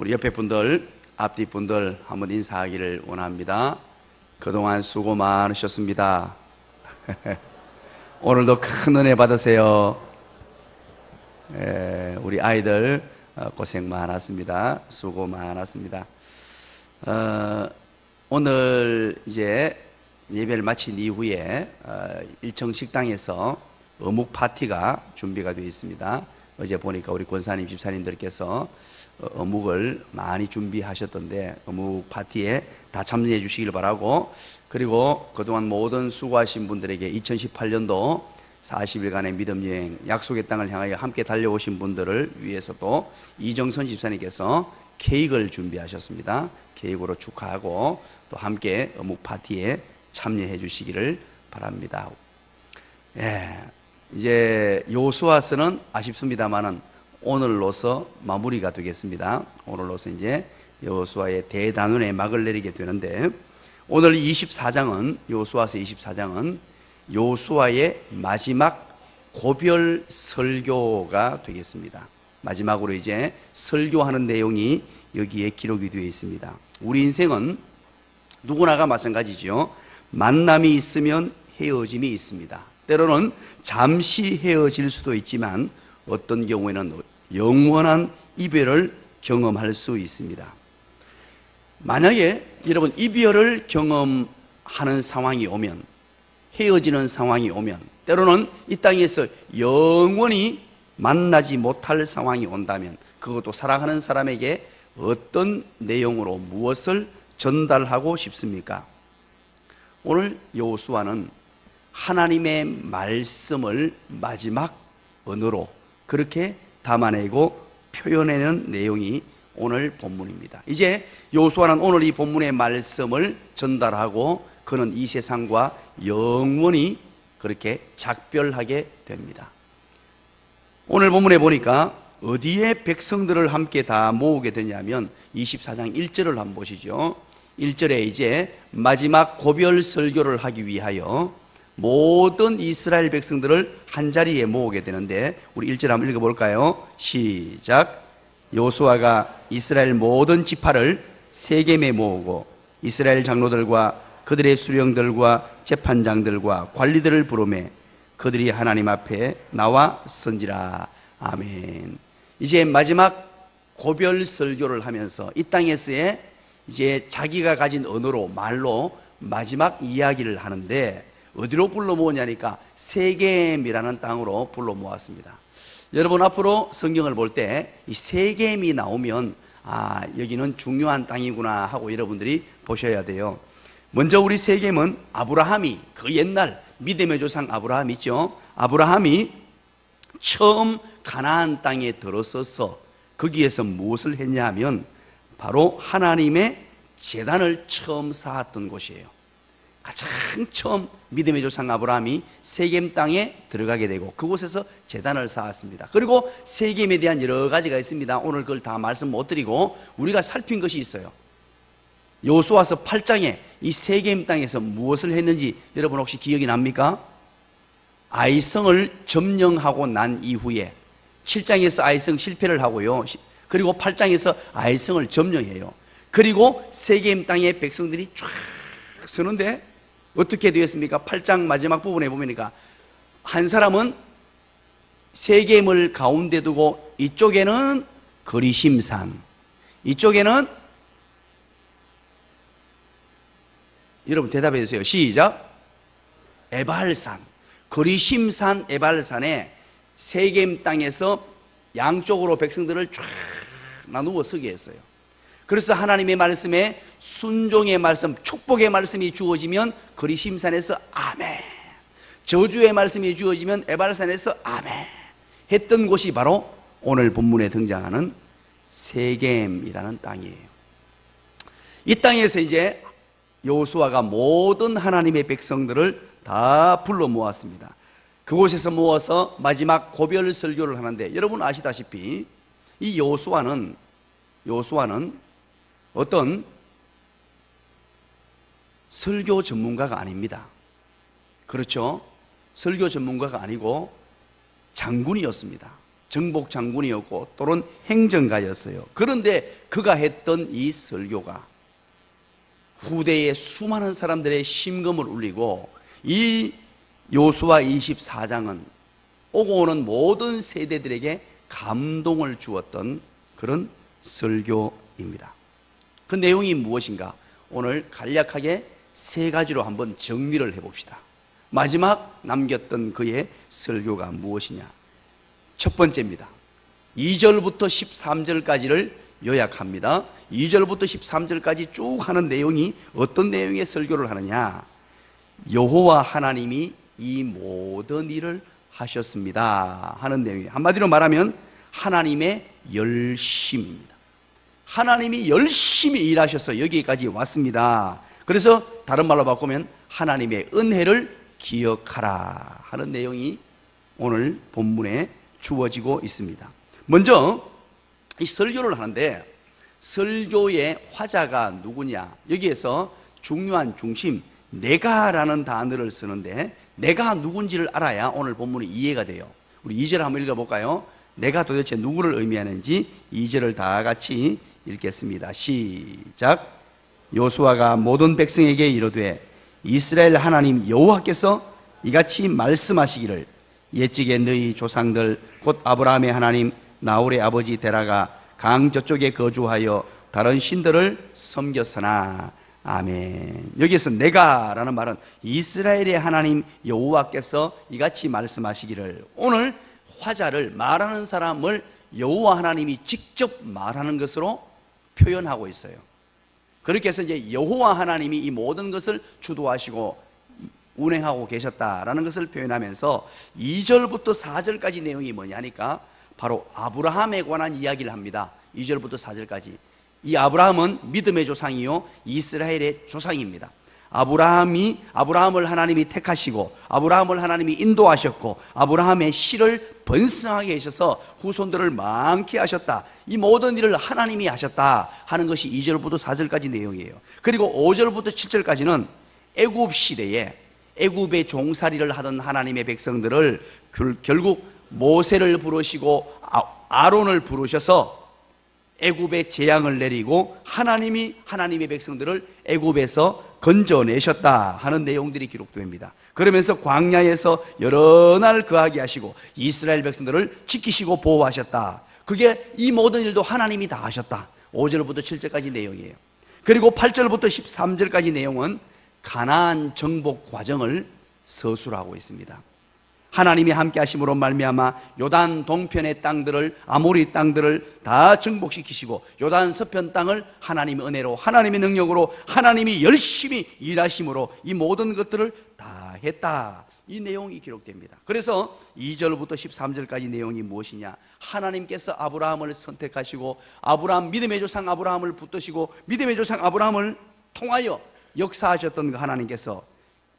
우리 옆에 분들, 앞뒤 분들 한번 인사하기를 원합니다. 그동안 수고 많으셨습니다. 오늘도 큰 은혜 받으세요. 우리 아이들 고생 많았습니다. 수고 많았습니다. 오늘 이제 예배를 마친 이후에 일청 식당에서 어묵 파티가 준비가 되어 있습니다. 어제 보니까 우리 권사님, 집사님들께서 어묵을 많이 준비하셨던데 어묵 파티에 다 참여해 주시길 바라고, 그리고 그동안 모든 수고하신 분들에게 2018년도 40일간의 믿음 여행, 약속의 땅을 향하여 함께 달려오신 분들을 위해서도 이정선 집사님께서 케이크를 준비하셨습니다. 케이크로 축하하고 또 함께 어묵 파티에 참여해 주시기를 바랍니다. 이제 여호수아서는 아쉽습니다만은 오늘로서 마무리가 되겠습니다. 오늘로서 이제 여호수아의 대단원의 막을 내리게 되는데, 오늘 24장은 여호수아서 24장은 여호수아의 마지막 고별 설교가 되겠습니다. 마지막으로 이제 설교하는 내용이 여기에 기록이 되어 있습니다. 우리 인생은 누구나가 마찬가지죠. 만남이 있으면 헤어짐이 있습니다. 때로는 잠시 헤어질 수도 있지만 어떤 경우에는 영원한 이별을 경험할 수 있습니다. 만약에 여러분 이별을 경험하는 상황이 오면, 헤어지는 상황이 오면, 때로는 이 땅에서 영원히 만나지 못할 상황이 온다면 그것도 사랑하는 사람에게 어떤 내용으로 무엇을 전달하고 싶습니까? 오늘 여호수아는 하나님의 말씀을 마지막 언어로 그렇게 담아내고 표현하는 내용이 오늘 본문입니다. 이제 여호수아는 오늘 이 본문의 말씀을 전달하고 그는 이 세상과 영원히 그렇게 작별하게 됩니다. 오늘 본문에 보니까 어디에 백성들을 함께 다 모으게 되냐면 24장 1절을 한번 보시죠. 1절에 이제 마지막 고별 설교를 하기 위하여 모든 이스라엘 백성들을 한자리에 모으게 되는데, 우리 1절 한번 읽어볼까요? 시작. 여호수아가 이스라엘 모든 지파를 세겜에 모으고 이스라엘 장로들과 그들의 수령들과 재판장들과 관리들을 부르매 그들이 하나님 앞에 나와 선지라. 아멘. 이제 마지막 고별 설교를 하면서 이 땅에서의 이제 자기가 가진 언어로, 말로 마지막 이야기를 하는데 어디로 불러 모으냐니까 세겜이라는 땅으로 불러 모았습니다. 여러분, 앞으로 성경을 볼 때 이 세겜이 나오면 여기는 중요한 땅이구나 하고 여러분들이 보셔야 돼요. 먼저 우리 세겜은 아브라함이, 그 옛날 믿음의 조상 아브라함 있죠. 아브라함이 처음 가나안 땅에 들어서서 거기에서 무엇을 했냐 하면 바로 하나님의 제단을 처음 쌓았던 곳이에요. 가장 처음 믿음의 조상 아브라함이 세겜 땅에 들어가게 되고 그곳에서 제단을 쌓았습니다. 그리고 세겜에 대한 여러 가지가 있습니다. 오늘 그걸 다 말씀 못 드리고 우리가 살핀 것이 있어요. 여호수아서 8장에 이 세겜 땅에서 무엇을 했는지 여러분 혹시 기억이 납니까? 아이성을 점령하고 난 이후에 7장에서 아이성 실패를 하고요. 그리고 8장에서 아이성을 점령해요. 그리고 세겜 땅에 백성들이 쫙 서는데 어떻게 되었습니까? 8장 마지막 부분에 보니까 한 사람은 세겜을 가운데 두고 이쪽에는 거리심산, 이쪽에는, 여러분 대답해 주세요. 시작. 에발산. 거리심산 에발산에 세겜 땅에서 양쪽으로 백성들을 쫙 나누어 서게 했어요. 그래서 하나님의 말씀에 순종의 말씀, 축복의 말씀이 주어지면 거리심산에서 아멘, 저주의 말씀이 주어지면 에발산에서 아멘 했던 곳이 바로 오늘 본문에 등장하는 세겜이라는 땅이에요. 이 땅에서 이제 여호수아가 모든 하나님의 백성들을 다 불러 모았습니다. 그곳에서 모아서 마지막 고별 설교를 하는데, 여러분 아시다시피 이 여호수아는 어떤 설교 전문가가 아닙니다. 그렇죠? 설교 전문가가 아니고 장군이었습니다. 정복 장군이었고 또는 행정가였어요. 그런데 그가 했던 이 설교가 후대의 수많은 사람들의 심금을 울리고 이 요수아 24장은 오고 오는 모든 세대들에게 감동을 주었던 그런 설교입니다. 그 내용이 무엇인가? 오늘 간략하게 세 가지로 한번 정리를 해봅시다. 마지막 남겼던 그의 설교가 무엇이냐? 첫 번째입니다. 2절부터 13절까지를 요약합니다. 2절부터 13절까지 쭉 하는 내용이 어떤 내용의 설교를 하느냐? 여호와 하나님이 이 모든 일을 하셨습니다 하는 내용이에요. 한마디로 말하면 하나님의 열심입니다. 하나님이 열심히 일하셔서 여기까지 왔습니다. 그래서 다른 말로 바꾸면 하나님의 은혜를 기억하라 하는 내용이 오늘 본문에 주어지고 있습니다. 먼저 이 설교를 하는데 설교의 화자가 누구냐? 여기에서 중요한 중심, 내가라는 단어를 쓰는데 내가 누군지를 알아야 오늘 본문이 이해가 돼요. 우리 2절 한번 읽어볼까요? 내가 도대체 누구를 의미하는지 2절을 다 같이 읽겠습니다. 시작. 요수아가 모든 백성에게 이르되 이스라엘 하나님 여호와께서 이같이 말씀하시기를 옛적에 너희 조상들 곧 아브라함의 하나님 나홀의 아버지 데라가 강 저쪽에 거주하여 다른 신들을 섬겼으나 아멘. 여기에서 내가라는 말은 이스라엘의 하나님 여호와께서 이같이 말씀하시기를, 오늘 화자를 말하는 사람을 여호와 하나님이 직접 말하는 것으로 표현하고 있어요. 그렇게 해서 이제 여호와 하나님이 이 모든 것을 주도하시고 운행하고 계셨다라는 것을 표현하면서 2절부터 4절까지 내용이 뭐냐 하니까 바로 아브라함에 관한 이야기를 합니다. 2절부터 4절까지. 이 아브라함은 믿음의 조상이요 이스라엘의 조상입니다. 아브라함을 하나님이 택하시고 아브라함을 하나님이 인도하셨고 아브라함의 씨를 번성하게 하셔서 후손들을 많게 하셨다. 이 모든 일을 하나님이 하셨다 하는 것이 2절부터 4절까지 내용이에요. 그리고 5절부터 7절까지는 애굽 시대에 애굽의 종살이를 하던 하나님의 백성들을 결국 모세를 부르시고 아론을 부르셔서 애굽에 재앙을 내리고 하나님이 하나님의 백성들을 애굽에서 건져내셨다 하는 내용들이 기록됩니다. 그러면서 광야에서 여러 날 거하게 하시고 이스라엘 백성들을 지키시고 보호하셨다. 그게 이 모든 일도 하나님이 다 하셨다. 5절부터 7절까지 내용이에요. 그리고 8절부터 13절까지 내용은 가나안 정복 과정을 서술하고 있습니다. 하나님이 함께 하심으로 말미암아 요단 동편의 땅들을, 아모리 땅들을 다 정복시키시고 요단 서편 땅을 하나님의 은혜로, 하나님의 능력으로, 하나님이 열심히 일하심으로 이 모든 것들을 다 했다. 이 내용이 기록됩니다. 그래서 2절부터 13절까지 내용이 무엇이냐? 하나님께서 아브라함을 선택하시고 아브라함, 믿음의 조상 아브라함을 붙드시고 믿음의 조상 아브라함을 통하여 역사하셨던 그 하나님께서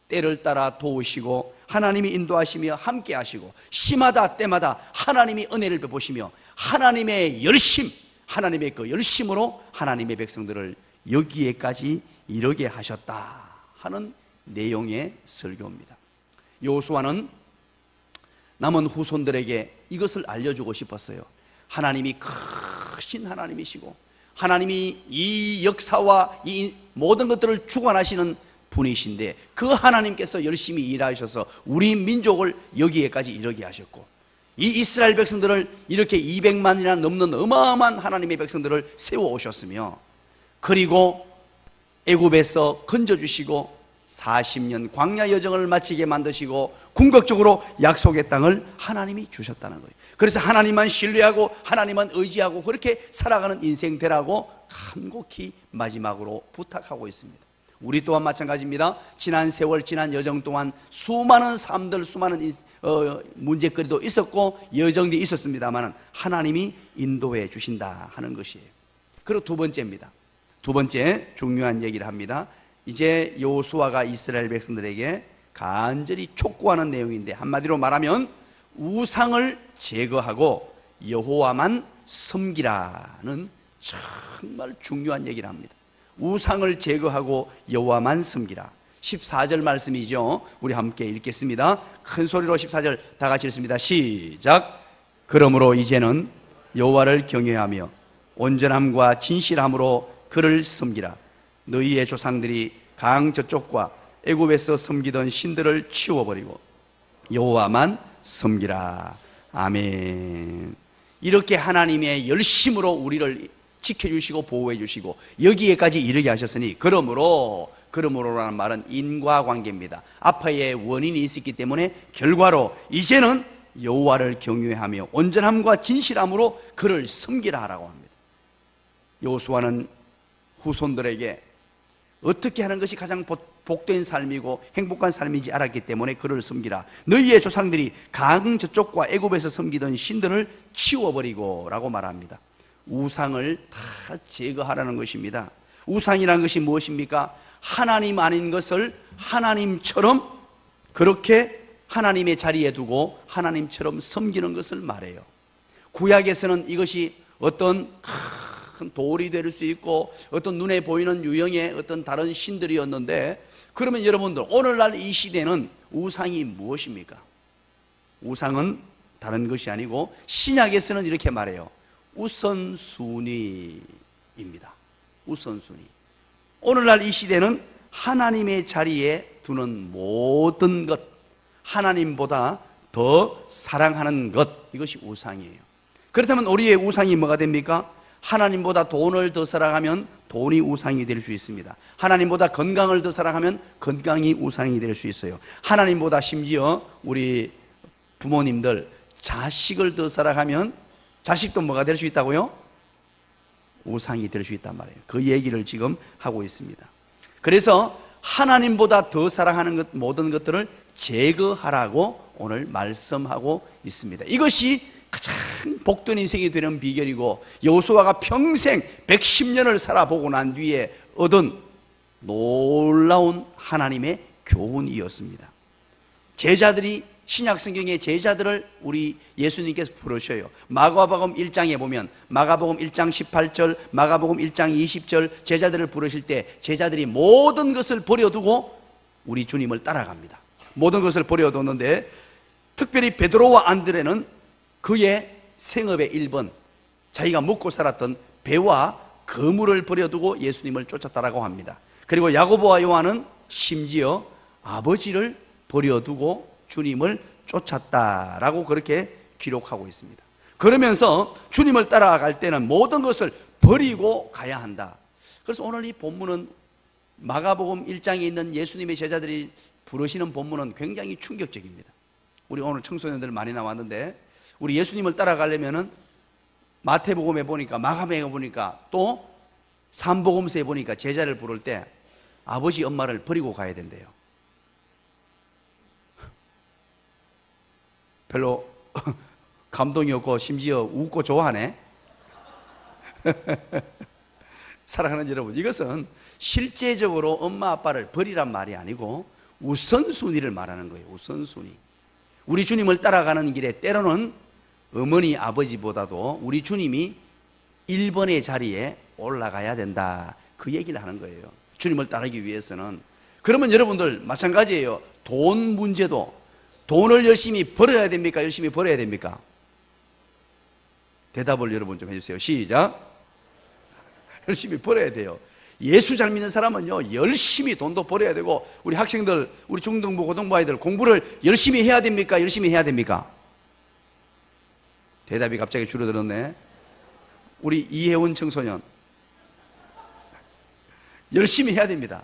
때를 따라 도우시고 하나님이 인도하시며 함께 하시고 시마다 때마다 하나님이 은혜를 베푸시며 하나님의 열심, 하나님의 그 열심으로 하나님의 백성들을 여기에까지 이르게 하셨다 하는 내용의 설교입니다. 여호수아는 남은 후손들에게 이것을 알려주고 싶었어요. 하나님이 크신 하나님이시고 하나님이 이 역사와 이 모든 것들을 주관하시는 분이신데 그 하나님께서 열심히 일하셔서 우리 민족을 여기에까지 이르게 하셨고 이 이스라엘 백성들을 이렇게 200만이나 넘는 어마어마한 하나님의 백성들을 세워오셨으며 그리고 애굽에서 건져주시고 40년 광야 여정을 마치게 만드시고 궁극적으로 약속의 땅을 하나님이 주셨다는 거예요. 그래서 하나님만 신뢰하고 하나님만 의지하고 그렇게 살아가는 인생 되라고 간곡히 마지막으로 부탁하고 있습니다. 우리 또한 마찬가지입니다. 지난 세월, 지난 여정 동안 수많은 삶들, 수많은 문제거리도 있었고 여정이 있었습니다만 하나님이 인도해 주신다 하는 것이에요. 그리고 두 번째입니다. 두 번째 중요한 얘기를 합니다. 이제 여호수아가 이스라엘 백성들에게 간절히 촉구하는 내용인데 한마디로 말하면 우상을 제거하고 여호와만 섬기라는 정말 중요한 얘기를 합니다. 우상을 제거하고 여호와만 섬기라. 14절 말씀이죠. 우리 함께 읽겠습니다. 큰 소리로 14절 다 같이 읽습니다. 시작. 그러므로 이제는 여호와를 경외하며 온전함과 진실함으로 그를 섬기라. 너희의 조상들이 강 저쪽과 애굽에서 섬기던 신들을 치워버리고 여호와만 섬기라. 아멘. 이렇게 하나님의 열심으로 우리를 지켜주시고 보호해주시고 여기에까지 이르게 하셨으니, 그러므로라는 말은 인과관계입니다. 앞에 원인이 있었기 때문에 결과로 이제는 여호와를 경외하며 온전함과 진실함으로 그를 섬기라 하라고 합니다. 여호수아는 후손들에게 어떻게 하는 것이 가장 복된 삶이고 행복한 삶인지 알았기 때문에 그를 섬기라. 너희의 조상들이 강 저쪽과 애굽에서 섬기던 신들을 치워버리고 라고 말합니다. 우상을 다 제거하라는 것입니다. 우상이라는 것이 무엇입니까? 하나님 아닌 것을 하나님처럼 그렇게 하나님의 자리에 두고 하나님처럼 섬기는 것을 말해요. 구약에서는 이것이 어떤 큰 돌이 될 수 있고 어떤 눈에 보이는 유형의 어떤 다른 신들이었는데, 그러면 여러분들 오늘날 이 시대는 우상이 무엇입니까? 우상은 다른 것이 아니고 신약에서는 이렇게 말해요. 우선순위입니다. 우선순위. 오늘날 이 시대는 하나님의 자리에 두는 모든 것, 하나님보다 더 사랑하는 것, 이것이 우상이에요. 그렇다면 우리의 우상이 뭐가 됩니까? 하나님보다 돈을 더 사랑하면 돈이 우상이 될 수 있습니다. 하나님보다 건강을 더 사랑하면 건강이 우상이 될 수 있어요. 하나님보다 심지어 우리 부모님들 자식을 더 사랑하면 자식도 뭐가 될 수 있다고요? 우상이 될 수 있단 말이에요. 그 얘기를 지금 하고 있습니다. 그래서 하나님보다 더 사랑하는 것, 모든 것들을 제거하라고 오늘 말씀하고 있습니다. 이것이 가장 복된 인생이 되는 비결이고, 여호수아가 평생 110년을 살아보고 난 뒤에 얻은 놀라운 하나님의 교훈이었습니다. 제자들이, 신약 성경의 제자들을 우리 예수님께서 부르셔요. 마가복음 1장에 보면 마가복음 1장 18절, 마가복음 1장 20절 제자들을 부르실 때 제자들이 모든 것을 버려두고 우리 주님을 따라갑니다. 모든 것을 버려뒀는데 특별히 베드로와 안드레는 그의 생업의 1번, 자기가 먹고 살았던 배와 그물을 버려두고 예수님을 쫓았다라고 합니다. 그리고 야고보와 요한은 심지어 아버지를 버려두고 주님을 쫓았다라고 그렇게 기록하고 있습니다. 그러면서 주님을 따라갈 때는 모든 것을 버리고 가야 한다. 그래서 오늘 이 본문은 마가복음 1장에 있는 예수님의 제자들이 부르시는 본문은 굉장히 충격적입니다. 우리 오늘 청소년들 많이 나왔는데, 우리 예수님을 따라가려면은 마태복음에 보니까, 마가복음에 보니까, 또 삼복음서에 보니까 제자를 부를 때 아버지 엄마를 버리고 가야 된대요. 별로 감동이 없고 심지어 웃고 좋아하네. 사랑하는 여러분, 이것은 실제적으로 엄마 아빠를 버리란 말이 아니고 우선순위를 말하는 거예요. 우선순위. 우리 주님을 따라가는 길에 때로는 어머니 아버지보다도 우리 주님이 1번의 자리에 올라가야 된다, 그 얘기를 하는 거예요. 주님을 따르기 위해서는. 그러면 여러분들 마찬가지예요. 돈 문제도 돈을 열심히 벌어야 됩니까? 열심히 벌어야 됩니까? 대답을 여러분 좀 해주세요. 시작. 열심히 벌어야 돼요. 예수 잘 믿는 사람은요, 열심히 돈도 벌어야 되고, 우리 학생들, 우리 중등부, 고등부 아이들 공부를 열심히 해야 됩니까? 열심히 해야 됩니까? 대답이 갑자기 줄어들었네. 우리 이혜원 청소년, 열심히 해야 됩니다.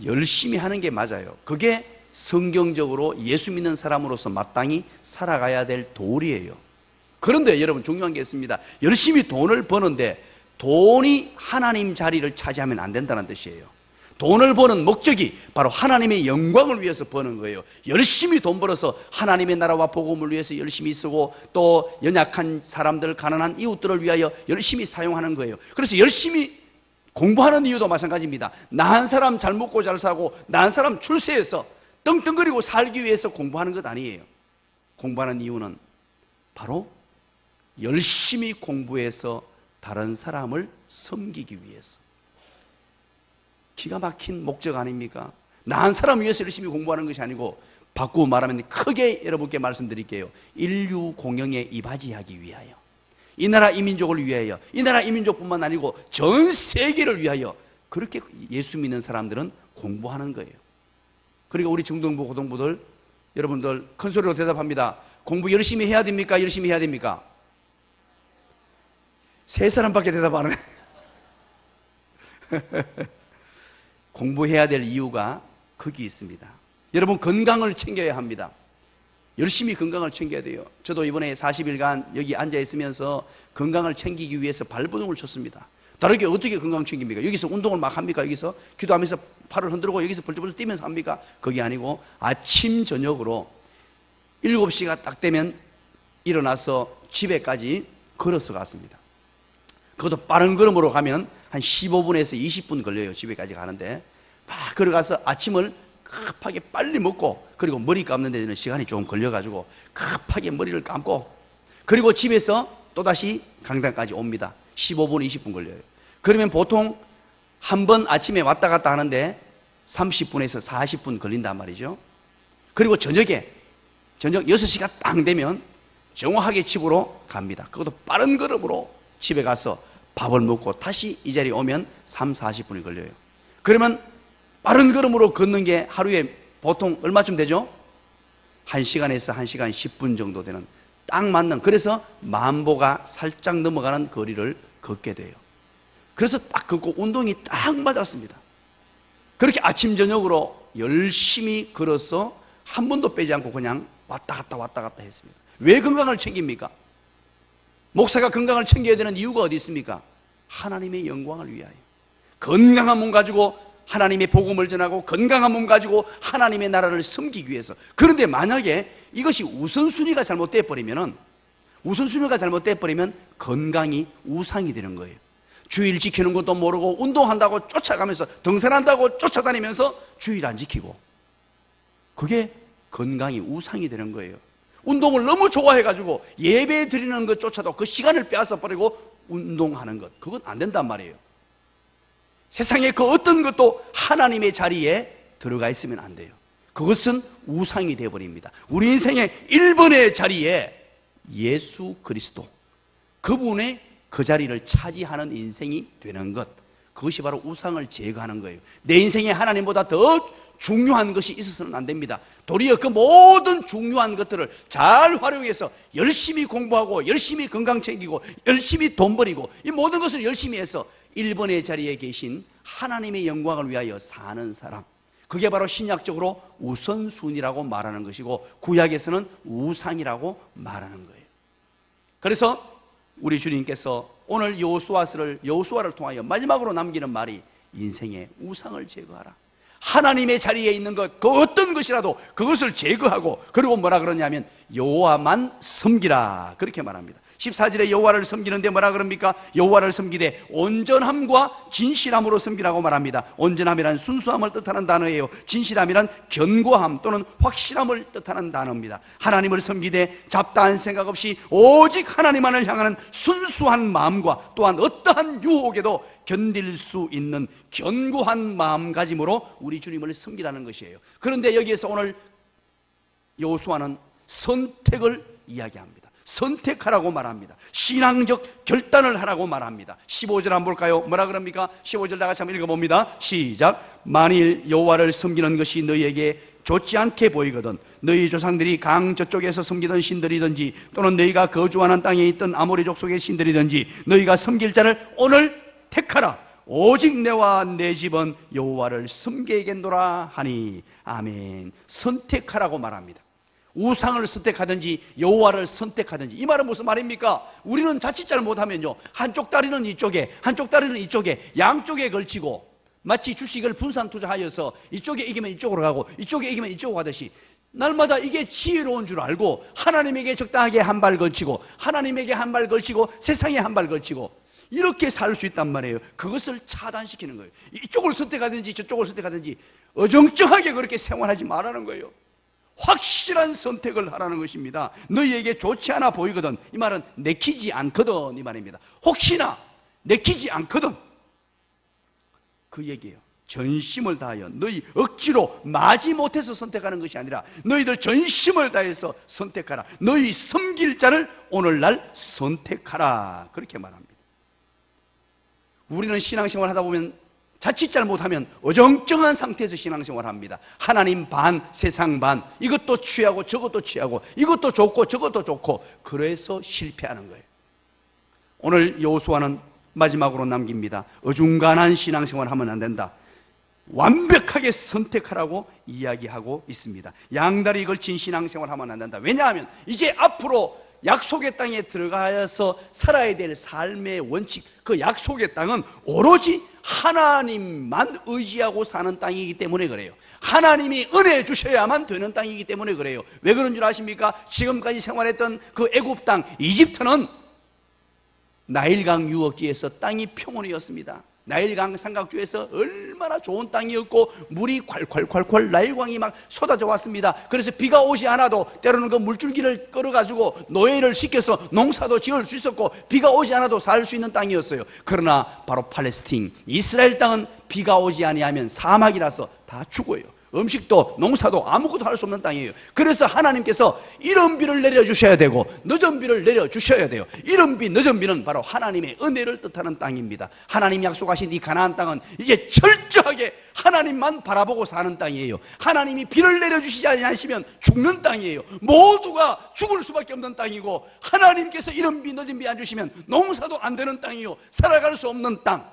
열심히 하는 게 맞아요. 그게 성경적으로 예수 믿는 사람으로서 마땅히 살아가야 될 도리예요. 그런데 여러분, 중요한 게 있습니다. 열심히 돈을 버는데 돈이 하나님 자리를 차지하면 안 된다는 뜻이에요. 돈을 버는 목적이 바로 하나님의 영광을 위해서 버는 거예요. 열심히 돈 벌어서 하나님의 나라와 복음을 위해서 열심히 쓰고, 또 연약한 사람들, 가난한 이웃들을 위하여 열심히 사용하는 거예요. 그래서 열심히 공부하는 이유도 마찬가지입니다. 나한 사람 잘 먹고 잘 사고 나한 사람 출세해서 떵떵거리고 살기 위해서 공부하는 것 아니에요. 공부하는 이유는 바로 열심히 공부해서 다른 사람을 섬기기 위해서. 기가 막힌 목적 아닙니까? 나한 사람 위해서 열심히 공부하는 것이 아니고 바꾸어 말하면 크게 여러분께 말씀드릴게요. 인류 공영에 이바지하기 위하여, 이 나라 이민족을 위하여, 이 나라 이민족뿐만 아니고 전 세계를 위하여 그렇게 예수 믿는 사람들은 공부하는 거예요. 그러니까 우리 중등부, 고등부들 여러분들 큰 소리로 대답합니다. 공부 열심히 해야 됩니까? 열심히 해야 됩니까? 세 사람밖에 대답 안 해. 공부해야 될 이유가 거기 있습니다. 여러분, 건강을 챙겨야 합니다. 열심히 건강을 챙겨야 돼요. 저도 이번에 40일간 여기 앉아 있으면서 건강을 챙기기 위해서 발버둥을 쳤습니다. 다르게 어떻게 건강 챙깁니까? 여기서 운동을 막 합니까? 여기서 기도하면서 팔을 흔들고 여기서 벌쩍벌쩍 뛰면서 합니까? 그게 아니고 아침 저녁으로 7시가 딱 되면 일어나서 집에까지 걸어서 갔습니다. 그것도 빠른 걸음으로 가면 한 15분에서 20분 걸려요. 집에까지 가는데 막 걸어가서 아침을 급하게 빨리 먹고, 그리고 머리 감는 데는 시간이 좀 걸려가지고 급하게 머리를 감고, 그리고 집에서 또다시 강당까지 옵니다. 15분, 20분 걸려요. 그러면 보통 한 번 아침에 왔다 갔다 하는데 30분에서 40분 걸린단 말이죠. 그리고 저녁 6시가 딱 되면 정확하게 집으로 갑니다. 그것도 빠른 걸음으로 집에 가서 밥을 먹고 다시 이 자리에 오면 3, 40분이 걸려요. 그러면 빠른 걸음으로 걷는 게 하루에 보통 얼마쯤 되죠? 1시간에서 1시간 10분 정도 되는 딱 맞는, 그래서 만보가 살짝 넘어가는 거리를 걷게 돼요. 그래서 딱 걷고 운동이 딱 맞았습니다. 그렇게 아침 저녁으로 열심히 걸어서 한 번도 빼지 않고 그냥 왔다 갔다 했습니다. 왜 건강을 챙깁니까? 목사가 건강을 챙겨야 되는 이유가 어디 있습니까? 하나님의 영광을 위하여. 건강한 몸 가지고 하나님의 복음을 전하고, 건강한 몸 가지고 하나님의 나라를 섬기기 위해서. 그런데 만약에 이것이 우선순위가 잘못돼 버리면 건강이 우상이 되는 거예요. 주일 지키는 것도 모르고 운동한다고 쫓아가면서, 등산한다고 쫓아다니면서 주일 안 지키고, 그게 건강이 우상이 되는 거예요. 운동을 너무 좋아해가지고 예배 드리는 것조차도 그 시간을 빼앗아 버리고 운동하는 것, 그건 안 된단 말이에요. 세상에 그 어떤 것도 하나님의 자리에 들어가 있으면 안 돼요. 그것은 우상이 되어버립니다. 우리 인생의 1번의 자리에 예수 그리스도, 그분의 그 자리를 차지하는 인생이 되는 것, 그것이 바로 우상을 제거하는 거예요. 내 인생에 하나님보다 더 중요한 것이 있어서는 안 됩니다. 도리어 그 모든 중요한 것들을 잘 활용해서 열심히 공부하고, 열심히 건강 챙기고, 열심히 돈 벌이고, 이 모든 것을 열심히 해서 1번의 자리에 계신 하나님의 영광을 위하여 사는 사람, 그게 바로 신약적으로 우선순위라고 말하는 것이고, 구약에서는 우상이라고 말하는 거예요. 그래서 우리 주님께서 오늘 여호수아를 통하여 마지막으로 남기는 말이 인생의 우상을 제거하라. 하나님의 자리에 있는 것, 그 어떤 것이라도 그것을 제거하고, 그리고 뭐라 그러냐면 여호와만 섬기라, 그렇게 말합니다. 14절에 여호와를 섬기는데 뭐라 그럽니까? 여호와를 섬기되 온전함과 진실함으로 섬기라고 말합니다. 온전함이란 순수함을 뜻하는 단어예요. 진실함이란 견고함 또는 확실함을 뜻하는 단어입니다. 하나님을 섬기되 잡다한 생각 없이 오직 하나님만을 향하는 순수한 마음과, 또한 어떠한 유혹에도 견딜 수 있는 견고한 마음가짐으로 우리 주님을 섬기라는 것이에요. 그런데 여기에서 오늘 여호수아는 선택을 이야기합니다. 선택하라고 말합니다. 신앙적 결단을 하라고 말합니다. 15절 한번 볼까요? 뭐라 그럽니까? 15절 다 같이 한번 읽어봅니다. 시작. 만일 여호와를 섬기는 것이 너희에게 좋지 않게 보이거든 너희 조상들이 강 저쪽에서 섬기던 신들이든지, 또는 너희가 거주하는 땅에 있던 아모리 족속의 신들이든지, 너희가 섬길 자를 오늘 택하라. 오직 내와 내 집은 여호와를 섬기겠노라 하니. 아멘. 선택하라고 말합니다. 우상을 선택하든지 여호와를 선택하든지. 이 말은 무슨 말입니까? 우리는 자칫 잘 못하면요, 한쪽 다리는 이쪽에, 한쪽 다리는 이쪽에, 양쪽에 걸치고 마치 주식을 분산 투자하여서 이쪽에 이기면 이쪽으로 가고 이쪽에 이기면 이쪽으로 가듯이 날마다 이게 지혜로운 줄 알고 하나님에게 적당하게 한 발 걸치고, 하나님에게 한 발 걸치고, 세상에 한 발 걸치고, 이렇게 살 수 있단 말이에요. 그것을 차단시키는 거예요. 이쪽을 선택하든지 저쪽을 선택하든지 어정쩡하게 그렇게 생활하지 말라는 거예요. 확실한 선택을 하라는 것입니다. 너희에게 좋지 않아 보이거든, 이 말은 내키지 않거든 이 말입니다. 혹시나 내키지 않거든 그 얘기예요. 전심을 다하여, 너희 억지로 마지 못해서 선택하는 것이 아니라 너희들 전심을 다해서 선택하라. 너희 섬길 자를 오늘날 선택하라. 그렇게 말합니다. 우리는 신앙생활 하다 보면 자칫 잘못하면 어정쩡한 상태에서 신앙생활 합니다. 하나님 반, 세상 반, 이것도 취하고 저것도 취하고, 이것도 좋고 저것도 좋고, 그래서 실패하는 거예요. 오늘 여호수아는 마지막으로 남깁니다. 어중간한 신앙생활 하면 안 된다. 완벽하게 선택하라고 이야기하고 있습니다. 양다리 걸친 신앙생활 하면 안 된다. 왜냐하면 이제 앞으로 약속의 땅에 들어가서 살아야 될 삶의 원칙, 그 약속의 땅은 오로지 하나님만 의지하고 사는 땅이기 때문에 그래요. 하나님이 은혜 주셔야만 되는 땅이기 때문에 그래요. 왜 그런 줄 아십니까? 지금까지 생활했던 그 애굽 땅, 이집트는 나일강 유역지에서 땅이 평원이었습니다. 나일강 삼각주에서 얼마나 좋은 땅이었고 물이 콸콸콸콸 나일강이 막 쏟아져 왔습니다. 그래서 비가 오지 않아도 때로는 그 물줄기를 끌어가지고 노예를 시켜서 농사도 지을 수 있었고, 비가 오지 않아도 살 수 있는 땅이었어요. 그러나 바로 팔레스틴, 이스라엘 땅은 비가 오지 아니하면 사막이라서 다 죽어요. 음식도 농사도 아무것도 할 수 없는 땅이에요. 그래서 하나님께서 이른 비를 내려주셔야 되고 늦은 비를 내려주셔야 돼요. 이른 비 늦은 비는 바로 하나님의 은혜를 뜻하는 땅입니다. 하나님 약속하신 이 가나안 땅은 이제 철저하게 하나님만 바라보고 사는 땅이에요. 하나님이 비를 내려주시지 않으시면 죽는 땅이에요. 모두가 죽을 수밖에 없는 땅이고, 하나님께서 이른 비 늦은 비 안 주시면 농사도 안 되는 땅이요, 살아갈 수 없는 땅.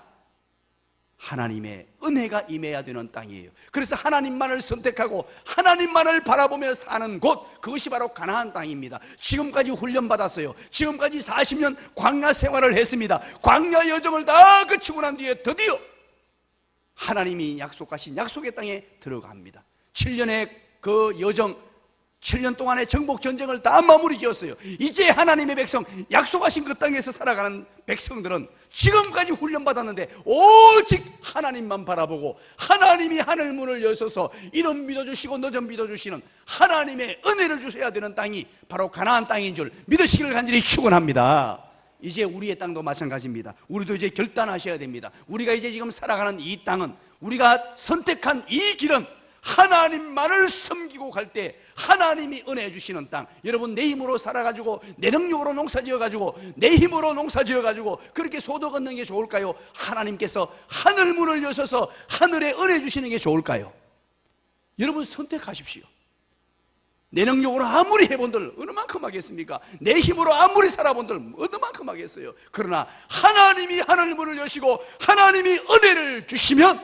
하나님의 은혜가 임해야 되는 땅이에요. 그래서 하나님만을 선택하고 하나님만을 바라보며 사는 곳, 그것이 바로 가나안 땅입니다. 지금까지 훈련받았어요. 지금까지 40년 광야 생활을 했습니다. 광야 여정을 다 거치고 난 뒤에 드디어 하나님이 약속하신 약속의 땅에 들어갑니다. 7년의 그 여정, 7년 동안의 정복 전쟁을 다 마무리 지었어요. 이제 하나님의 백성, 약속하신 그 땅에서 살아가는 백성들은 지금까지 훈련받았는데 오직 하나님만 바라보고, 하나님이 하늘 문을 여셔서 이른 비도 주시고 늦은 비도 주시는 하나님의 은혜를 주셔야 되는 땅이 바로 가나안 땅인 줄 믿으시기를 간절히 축원합니다. 이제 우리의 땅도 마찬가지입니다. 우리도 이제 결단하셔야 됩니다. 우리가 이제 지금 살아가는 이 땅은, 우리가 선택한 이 길은 하나님만을 섬기고 갈 때 하나님이 은혜 주시는 땅. 여러분, 내 힘으로 살아가지고 내 능력으로 농사 지어가지고 내 힘으로 농사 지어가지고 그렇게 소득 얻는 게 좋을까요? 하나님께서 하늘 문을 여셔서 하늘에 은혜 주시는 게 좋을까요? 여러분, 선택하십시오. 내 능력으로 아무리 해본들 어느 만큼 하겠습니까? 내 힘으로 아무리 살아본들 어느 만큼 하겠어요? 그러나 하나님이 하늘 문을 여시고 하나님이 은혜를 주시면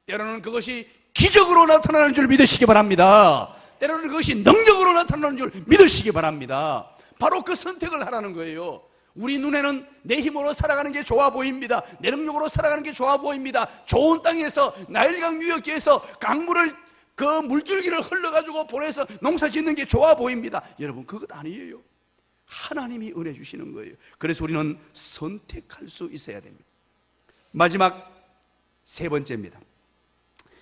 때로는 그것이 기적으로 나타나는 줄 믿으시기 바랍니다. 때로는 그것이 능력으로 나타나는 줄 믿으시기 바랍니다. 바로 그 선택을 하라는 거예요. 우리 눈에는 내 힘으로 살아가는 게 좋아 보입니다. 내 능력으로 살아가는 게 좋아 보입니다. 좋은 땅에서, 나일강 유역지에서 강물을, 그 물줄기를 흘러가지고 보내서 농사 짓는 게 좋아 보입니다. 여러분, 그것 아니에요. 하나님이 은혜 주시는 거예요. 그래서 우리는 선택할 수 있어야 됩니다. 마지막 세 번째입니다.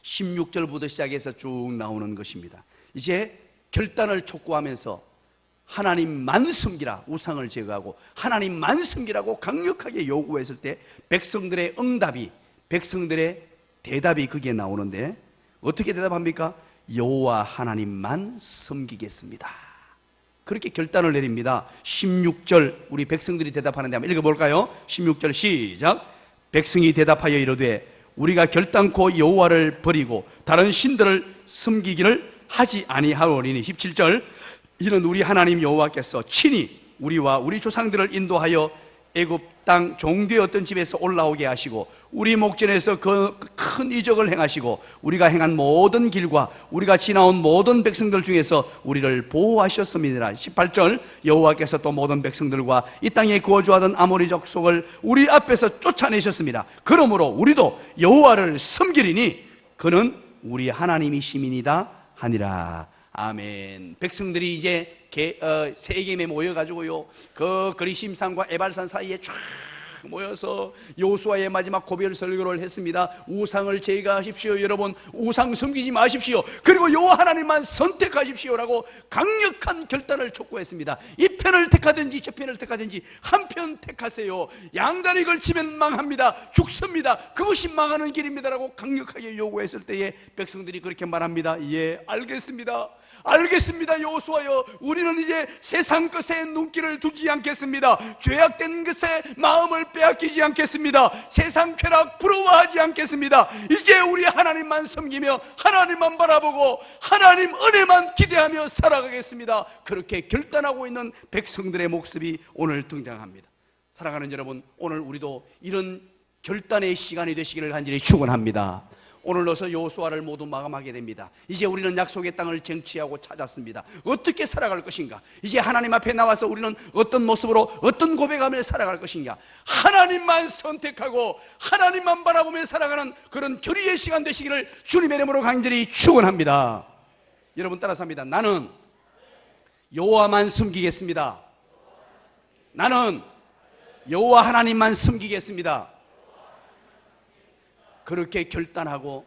16절부터 시작해서 쭉 나오는 것입니다. 이제 결단을 촉구하면서 하나님만 섬기라, 우상을 제거하고 하나님만 섬기라고 강력하게 요구했을 때 백성들의 응답이, 백성들의 대답이 그게 나오는데 어떻게 대답합니까? 여호와 하나님만 섬기겠습니다. 그렇게 결단을 내립니다. 16절 우리 백성들이 대답하는데 한번 읽어볼까요? 16절 시작. 백성이 대답하여 이르되 우리가 결단코 여호와를 버리고 다른 신들을 섬기기를 하지 아니하오리니. 17절 이는 우리 하나님 여호와께서 친히 우리와 우리 조상들을 인도하여 애굽 땅 종되었던 집에서 올라오게 하시고 우리 목전에서 그 큰 이적을 행하시고 우리가 행한 모든 길과 우리가 지나온 모든 백성들 중에서 우리를 보호하셨음이니라. 18절 여호와께서 또 모든 백성들과 이 땅에 거주하던 아모리 족속을 우리 앞에서 쫓아내셨습니다. 그러므로 우리도 여호와를 섬기리니 그는 우리 하나님이시민이다 하니라. 아멘. 백성들이 이제 세겜에 모여가지고요, 그 그리심산과 에발산 사이에 쫙 모여서 여호수아의 마지막 고별 설교를 했습니다. 우상을 제거하십시오. 여러분, 우상 섬기지 마십시오. 그리고 여호와 하나님만 선택하십시오라고 강력한 결단을 촉구했습니다. 이 편을 택하든지 저 편을 택하든지 한 편 택하세요. 양다리 걸치면 망합니다. 죽습니다. 그것이 망하는 길입니다라고 강력하게 요구했을 때에 백성들이 그렇게 말합니다. 예, 알겠습니다. 알겠습니다. 여호수아여, 우리는 이제 세상 것에 눈길을 두지 않겠습니다. 죄악된 것에 마음을 빼앗기지 않겠습니다. 세상 쾌락 부러워하지 않겠습니다. 이제 우리 하나님만 섬기며 하나님만 바라보고 하나님 은혜만 기대하며 살아가겠습니다. 그렇게 결단하고 있는 백성들의 모습이 오늘 등장합니다. 사랑하는 여러분, 오늘 우리도 이런 결단의 시간이 되시기를 간절히 축원합니다. 오늘로서 여호수아를 모두 마감하게 됩니다. 이제 우리는 약속의 땅을 쟁취하고 찾았습니다. 어떻게 살아갈 것인가? 이제 하나님 앞에 나와서 우리는 어떤 모습으로 어떤 고백하며 살아갈 것인가? 하나님만 선택하고 하나님만 바라보며 살아가는 그런 결의의 시간 되시기를 주님의 이름으로 간절히 축원합니다. 여러분 따라서 합니다. 나는 여호와만 숨기겠습니다. 나는 여호와 하나님만 숨기겠습니다. 그렇게 결단하고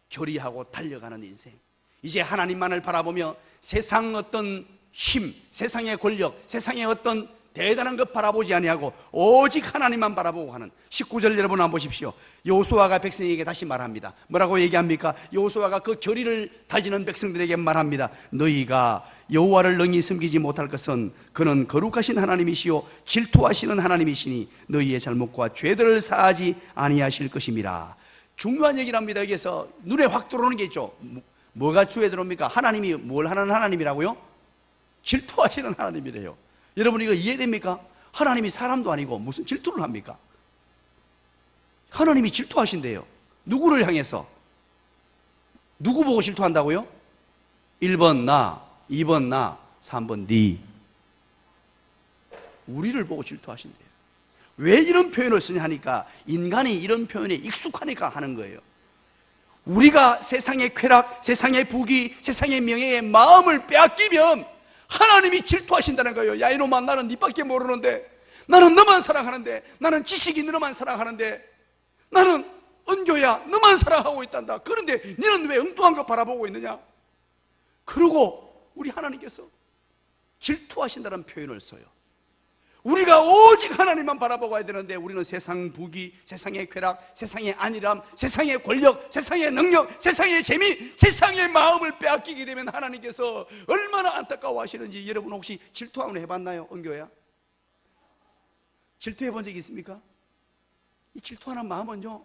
결의하고 달려가는 인생. 이제 하나님만을 바라보며 세상 어떤 힘, 세상의 권력, 세상의 어떤 대단한 것 바라보지 아니하고 오직 하나님만 바라보고 하는 19절 여러분 한번 보십시오. 여호수아가 백성에게 다시 말합니다. 뭐라고 얘기합니까? 여호수아가 그 결의를 다지는 백성들에게 말합니다. 너희가 여호와를 능히 섬기지 못할 것은 그는 거룩하신 하나님이시요 질투하시는 하나님이시니 너희의 잘못과 죄들을 사하지 아니하실 것임이라. 중요한 얘기를 합니다. 여기서 눈에 확 들어오는 게 있죠. 뭐가 주에 들어옵니까? 하나님이 뭘 하는 하나님이라고요? 질투하시는 하나님이래요. 여러분 이거 이해됩니까? 하나님이 사람도 아니고 무슨 질투를 합니까? 하나님이 질투하신대요. 누구를 향해서? 누구 보고 질투한다고요? 1번 나, 2번 나, 3번 니. 우리를 보고 질투하신대요. 왜 이런 표현을 쓰냐 하니까 인간이 이런 표현에 익숙하니까 하는 거예요. 우리가 세상의 쾌락, 세상의 부귀, 세상의 명예에 마음을 빼앗기면 하나님이 질투하신다는 거예요. 야 이놈아, 나는 니밖에 모르는데, 나는 너만 사랑하는데, 나는 지식이 너만 사랑하는데, 나는 은교야 너만 사랑하고 있단다. 그런데 너는 왜 엉뚱한 거 바라보고 있느냐? 그러고 우리 하나님께서 질투하신다는 표현을 써요. 우리가 오직 하나님만 바라보고 해야 되는데 우리는 세상 부귀, 세상의 쾌락, 세상의 안일함, 세상의 권력, 세상의 능력, 세상의 재미, 세상의 마음을 빼앗기게 되면 하나님께서 얼마나 안타까워하시는지 여러분 혹시 질투 한번 해봤나요? 은교야? 질투해 본 적이 있습니까? 이 질투하는 마음은요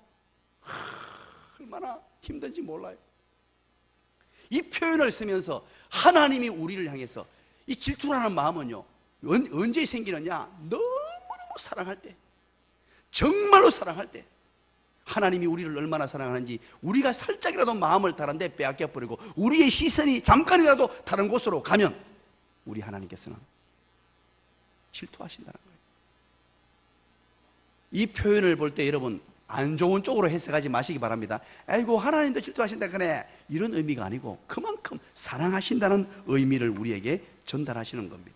얼마나 힘든지 몰라요. 이 표현을 쓰면서 하나님이 우리를 향해서 이 질투라는 마음은요 언제 생기느냐? 너무너무 사랑할 때, 정말로 사랑할 때 하나님이 우리를 얼마나 사랑하는지 우리가 살짝이라도 마음을 다른 데 빼앗겨버리고 우리의 시선이 잠깐이라도 다른 곳으로 가면 우리 하나님께서는 질투하신다는 거예요. 이 표현을 볼 때 여러분 안 좋은 쪽으로 해석하지 마시기 바랍니다. 아이고 하나님도 질투하신다 그래, 이런 의미가 아니고 그만큼 사랑하신다는 의미를 우리에게 전달하시는 겁니다.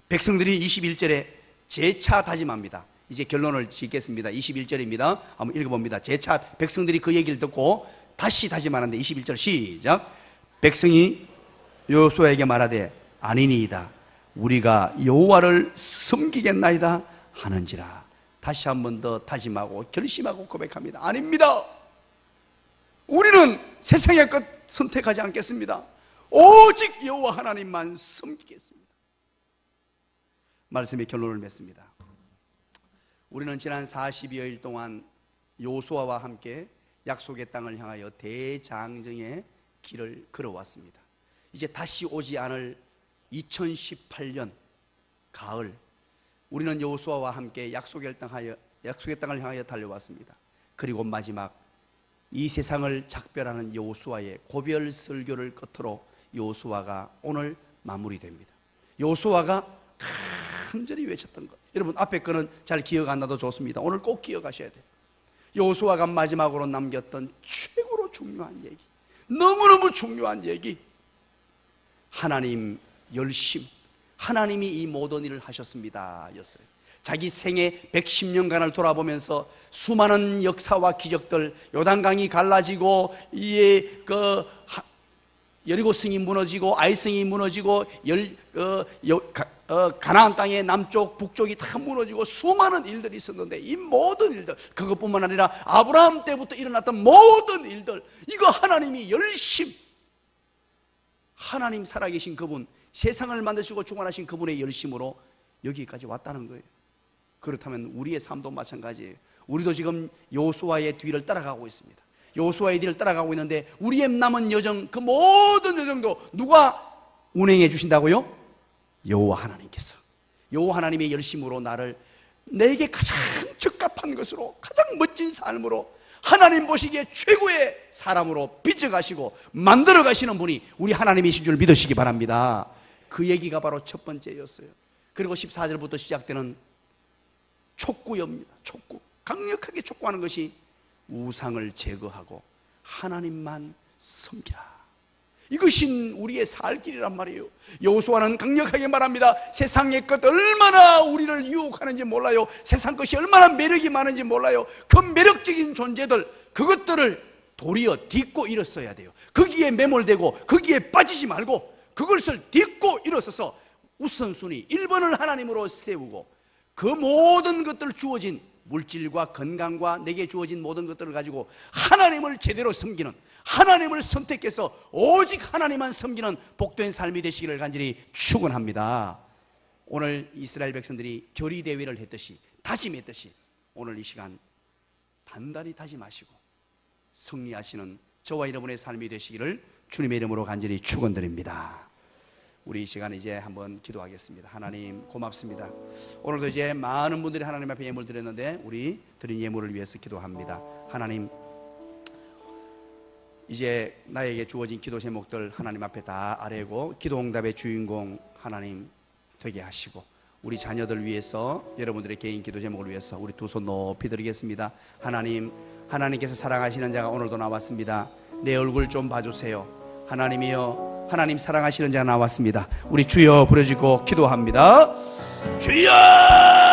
백성들이 21절에 재차 다짐합니다. 이제 결론을 짓겠습니다. 21절입니다. 한번 읽어봅니다. 재차 백성들이 그 얘기를 듣고 다시 다짐하는데 21절 시작. 백성이 여호수아에게 말하되 아니니이다. 우리가 여호와를 섬기겠나이다 하는지라. 다시 한 번 더 다짐하고 결심하고 고백합니다. 아닙니다. 우리는 세상의 것 선택하지 않겠습니다. 오직 여호와 하나님만 섬기겠습니다. 말씀의 결론을 맺습니다. 우리는 지난 40여일 동안 여호수아와 함께 약속의 땅을 향하여 대장정의 길을 걸어왔습니다. 이제 다시 오지 않을 2018년 가을, 우리는 여호수아와 함께 약속의 땅을 향하여 달려왔습니다. 그리고 마지막 이 세상을 작별하는 여호수아의 고별 설교를 끝으로 여호수아가 오늘 마무리됩니다. 여호수아가 간절히 외쳤던 것, 여러분 앞에 거는 잘 기억 안 나도 좋습니다. 오늘 꼭 기억하셔야 돼요. 여호수아가 마지막으로 남겼던 최고로 중요한 얘기, 너무너무 중요한 얘기, 하나님 열심, 하나님이 이 모든 일을 하셨습니다 였어요. 자기 생애 110년간을 돌아보면서 수많은 역사와 기적들, 요단강이 갈라지고 여리고성이 무너지고 아이성이 무너지고 가나안 땅의 남쪽 북쪽이 다 무너지고 수많은 일들이 있었는데, 이 모든 일들, 그것뿐만 아니라 아브라함 때부터 일어났던 모든 일들, 이거 하나님이 하나님 살아계신 그분, 세상을 만드시고 주관하신 그분의 열심으로 여기까지 왔다는 거예요. 그렇다면 우리의 삶도 마찬가지예요. 우리도 지금 여호수아의 뒤를 따라가고 있습니다. 여호수아의 뒤를 따라가고 있는데, 우리의 남은 여정, 그 모든 여정도 누가 운행해 주신다고요? 여호와 하나님께서. 여호와 하나님의 열심으로 내게 가장 적합한 것으로, 가장 멋진 삶으로, 하나님 보시기에 최고의 사람으로 빚어가시고 만들어 가시는 분이 우리 하나님이신 줄 믿으시기 바랍니다. 그 얘기가 바로 첫 번째였어요. 그리고 14절부터 시작되는 촉구입니다. 촉구, 강력하게 촉구하는 것이 우상을 제거하고 하나님만 섬기라. 이것이 우리의 살 길이란 말이에요. 여호수아는 강력하게 말합니다. 세상의 것 얼마나 우리를 유혹하는지 몰라요. 세상 것이 얼마나 매력이 많은지 몰라요. 그 매력적인 존재들, 그것들을 도리어 딛고 일어서야 돼요. 거기에 매몰되고 거기에 빠지지 말고 그것을 딛고 일어서서 우선순위 1번을 하나님으로 세우고, 그 모든 것들, 주어진 물질과 건강과 내게 주어진 모든 것들을 가지고 하나님을 제대로 섬기는, 하나님을 선택해서 오직 하나님만 섬기는 복된 삶이 되시기를 간절히 축원합니다. 오늘 이스라엘 백성들이 결의대회를 했듯이, 다짐했듯이, 오늘 이 시간 단단히 다짐하시고 승리하시는 저와 여러분의 삶이 되시기를 주님의 이름으로 간절히 축원드립니다. 우리 이 시간에 이제 한번 기도하겠습니다. 하나님 고맙습니다. 오늘도 이제 많은 분들이 하나님 앞에 예물 드렸는데, 우리 드린 예물을 위해서 기도합니다. 하나님, 이제 나에게 주어진 기도 제목들 하나님 앞에 다 아뢰고 기도 응답의 주인공 하나님 되게 하시고, 우리 자녀들 위해서, 여러분들의 개인 기도 제목을 위해서 우리 두 손 높이 드리겠습니다. 하나님, 하나님께서 사랑하시는 자가 오늘도 나왔습니다. 내 얼굴 좀 봐주세요. 하나님이여, 하나님 사랑하시는 자가 나왔습니다. 우리 주여 부르짖고 기도합니다. 주여!